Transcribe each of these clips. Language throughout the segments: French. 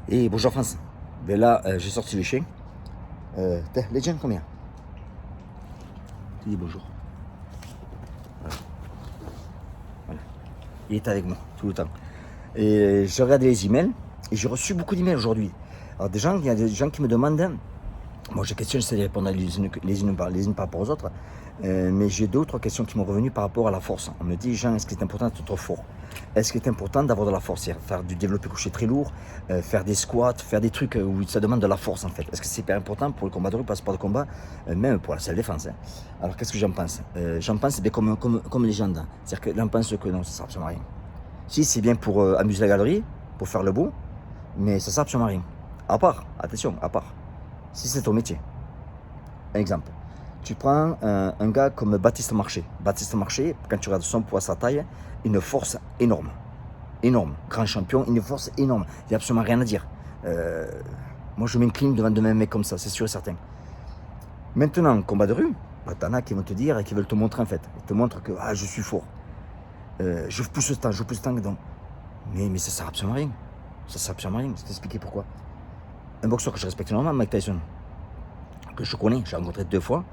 Et bonjour France. Ben là, j'ai sorti le chien. Les gens, combien? Tu dis bonjour. Voilà. Il est avec moi tout le temps. Et j'ai regardé les emails et j'ai reçu beaucoup d'emails aujourd'hui. Alors il y a des gens qui me demandent. Moi, j'ai questions, j'essaie de répondre les unes par rapport aux autres. Mais j'ai deux ou trois questions qui m'ont revenu par rapport à la force. On me dit, Jean, est-ce qu'il est important d'être trop fort? Est-ce qu'il est important d'avoir de la force? C'est-à-dire faire du développé couché très lourd, faire des squats, faire des trucs où ça demande de la force en fait. Est-ce que c'est hyper important pour le combat de rue, pas le sport de combat, même pour la seule défense, hein. Alors qu'est-ce que j'en pense? J'en pense bien comme légende. C'est-à-dire que j'en pense que non, ça sert absolument à rien. Si, c'est bien pour amuser la galerie, pour faire le beau, mais ça sert absolument à rien. À part, attention, à part, si c'est ton métier. Un exemple. Tu prends un gars comme Baptiste Marché. Baptiste Marché, quand tu regardes son poids, sa taille, une force énorme. Énorme. Grand champion, une force énorme. Il n'y a absolument rien à dire. Moi, je m'incline devant de mêmes mecs comme ça, c'est sûr et certain. Maintenant, combat de rue, bah, t'en as qui vont te dire et qui veulent te montrer en fait. Ils te montrent que je suis fort. Je pousse ce temps, je pousse ce temps. Donc. Mais ça sert absolument à rien. Ça sert absolument à rien. Je vais t'expliquer pourquoi. Un boxeur que je respecte énormément, Mike Tyson, que je connais, j'ai rencontré 2 fois.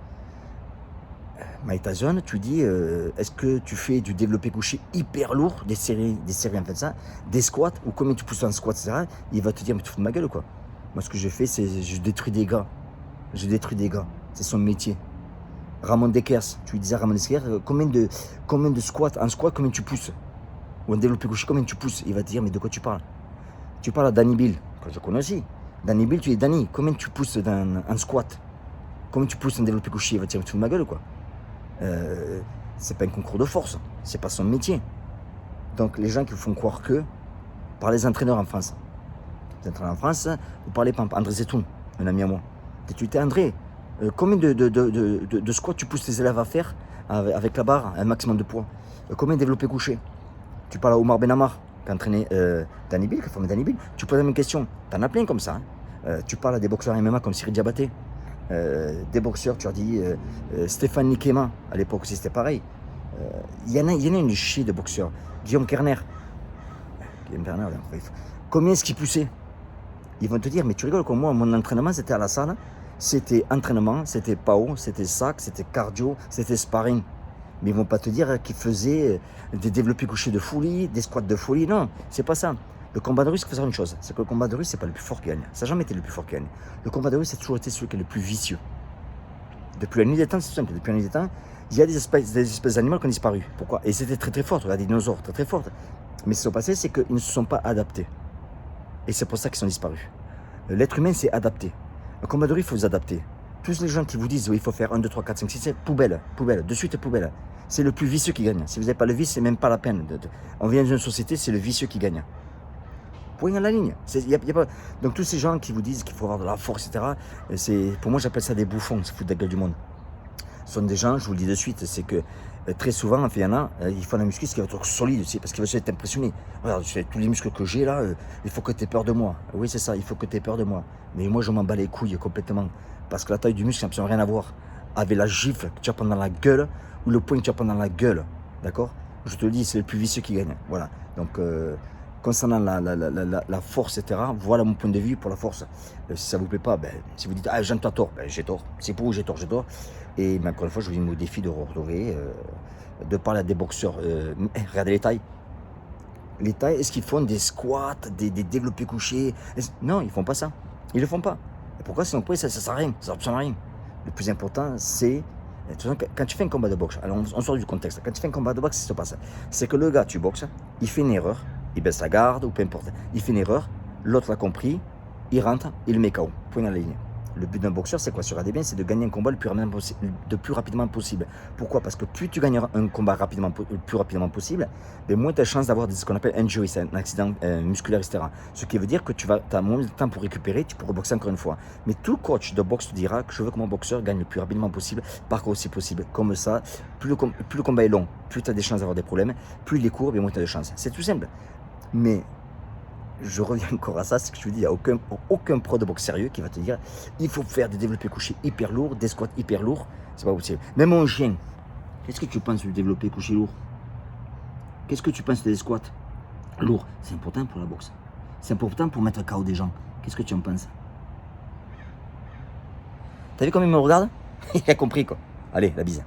Mike Tyson, tu dis, est-ce que tu fais du développé couché hyper lourd, des séries en fait ça, des squats, ou combien tu pousses en squat, etc. Il va te dire, mais tu fous de ma gueule ou quoi? Moi, ce que je fais, c'est je détruis des gars. Je détruis des gars. C'est son métier. Ramon Dekers, tu lui disais à Ramon Dekers, combien de squats, en squat, combien tu pousses? Ou en développé couché, combien tu pousses? Il va te dire, mais de quoi tu parles? Tu parles à Danny Bill, que je connais aussi. Danny Bill, tu dis, Danny, combien tu pousses en squat? Combien tu pousses en développé couché? Il va te dire, mais tu fous de ma gueule ou quoi? C'est pas un concours de force, c'est pas son métier. Donc les gens qui font croire que, par les entraîneurs en France. Les entraîneurs en France, vous parlez par exemple André Zetoun, un ami à moi. Tu dis, André, combien de squats tu pousses tes élèves à faire avec la barre, un maximum de poids? Combien de développé couché? Tu parles à Omar Benamar, qui a entraîné Danny Bill, qui a formé Danny Bill. Tu poses la même question, t'en as plein comme ça. Hein. Tu parles à des boxeurs MMA comme Cyril Diabaté. Des boxeurs, tu as dit Stéphane Nikema, à l'époque aussi c'était pareil. Il y en a une chier de boxeurs. Guillaume Kerner. Combien est-ce qu'ils poussaient? Ils vont te dire, mais tu rigoles comme moi, mon entraînement c'était à la salle, c'était entraînement, c'était PAO, c'était sac, c'était cardio, c'était sparring. Mais ils vont pas te dire qu'ils faisaient des développés couchés de folie, des squats de folie, non, c'est pas ça. Le combat de rue, c'est faut savoir une chose, c'est que le combat de rue, c'est pas le plus fort qui gagne. Ça n'a jamais été le plus fort qui gagne. Le combat de rue, c'est toujours été celui qui est le plus vicieux. Depuis la nuit des temps, c'est simple. Depuis la nuit des temps, il y a des espèces d'animaux qui ont disparu. Pourquoi? Et c'était très très fort. Regarde, des dinosaures, très très fortes. Mais ce qui s'est passé, c'est qu'ils ne se sont pas adaptés. Et c'est pour ça qu'ils sont disparus. L'être humain s'est adapté. Le combat de rue, il faut vous adapter. Tous les gens qui vous disent, il faut faire 1, 2, 3, 4, 5, 6, 7, poubelle, poubelle, de suite poubelle. C'est le plus vicieux qui gagne. Si vous n'avez pas le vice, c'est même pas la peine. On vient d'une société, c'est le vicieux qui gagne. Point à la ligne. Y a pas... Donc tous ces gens qui vous disent qu'il faut avoir de la force, etc., pour moi j'appelle ça des bouffons, se foutent de la gueule du monde. Ce sont des gens, je vous le dis de suite, c'est que très souvent, en fait, il y en a, ils font un muscle qui va être solide aussi, parce qu'ils veulent être impressionnés. Regarde, tous les muscles que j'ai là, il faut que tu aies peur de moi. Oui, c'est ça, il faut que tu aies peur de moi. Mais moi, je m'en bats les couilles complètement. Parce que la taille du muscle, ça n'a absolument rien à voir avec la gifle que tu vas prendre dans la gueule ou le poing que tu vas prendre dans la gueule. D'accord? Je te le dis, c'est le plus vicieux qui gagne. Voilà. Donc, concernant la force, etc., voilà mon point de vue pour la force. Si ça ne vous plaît pas, si vous dites, Jean, tu as tort, j'ai tort. C'est pour vous, j'ai tort, j'ai tort. Et encore une fois, je vous dis au défi de retrouver, de parler à des boxeurs. Regardez les tailles. Les tailles, est-ce qu'ils font des squats, des développés couchés? Non, ils ne font pas ça. Ils ne le font pas. Et pourquoi? Sinon, ça ne sert à rien. Ça ne sert à rien. Le plus important, c'est... Quand tu fais un combat de boxe, alors on sort du contexte. Quand tu fais un combat de boxe, ce qui se passe, c'est que le gars, tu boxes, il fait une erreur, il baisse la garde ou peu importe. Il fait une erreur, l'autre l'a compris, il rentre, il le met KO. Point dans la ligne. Le but d'un boxeur, c'est quoi? Si regardez bien, c'est de gagner un combat le plus rapidement possible. Pourquoi? Parce que plus tu gagneras un combat le plus rapidement possible, moins tu as de chances d'avoir ce qu'on appelle injury, c'est un accident musculaire, etc. Ce qui veut dire que tu as moins de temps pour récupérer, tu pourras boxer encore une fois. Mais tout coach de boxe te dira que je veux que mon boxeur gagne le plus rapidement possible, par quoi aussi possible. Comme ça, plus le combat est long, plus tu as des chances d'avoir des problèmes, plus il est court, moins tu as de chances. C'est tout simple. Mais je reviens encore à ça, c'est que je vous dis, il n'y a aucun pro de boxe sérieux qui va te dire il faut faire des développés couchés hyper lourds, des squats hyper lourds, c'est pas possible. Même un chien, qu'est-ce que tu penses du développé couché lourd? Qu'est-ce que tu penses des squats lourds? C'est important pour la boxe. C'est important pour mettre KO des gens. Qu'est-ce que tu en penses? T'as vu comme il me regarde? Il a compris quoi. Allez, la bise.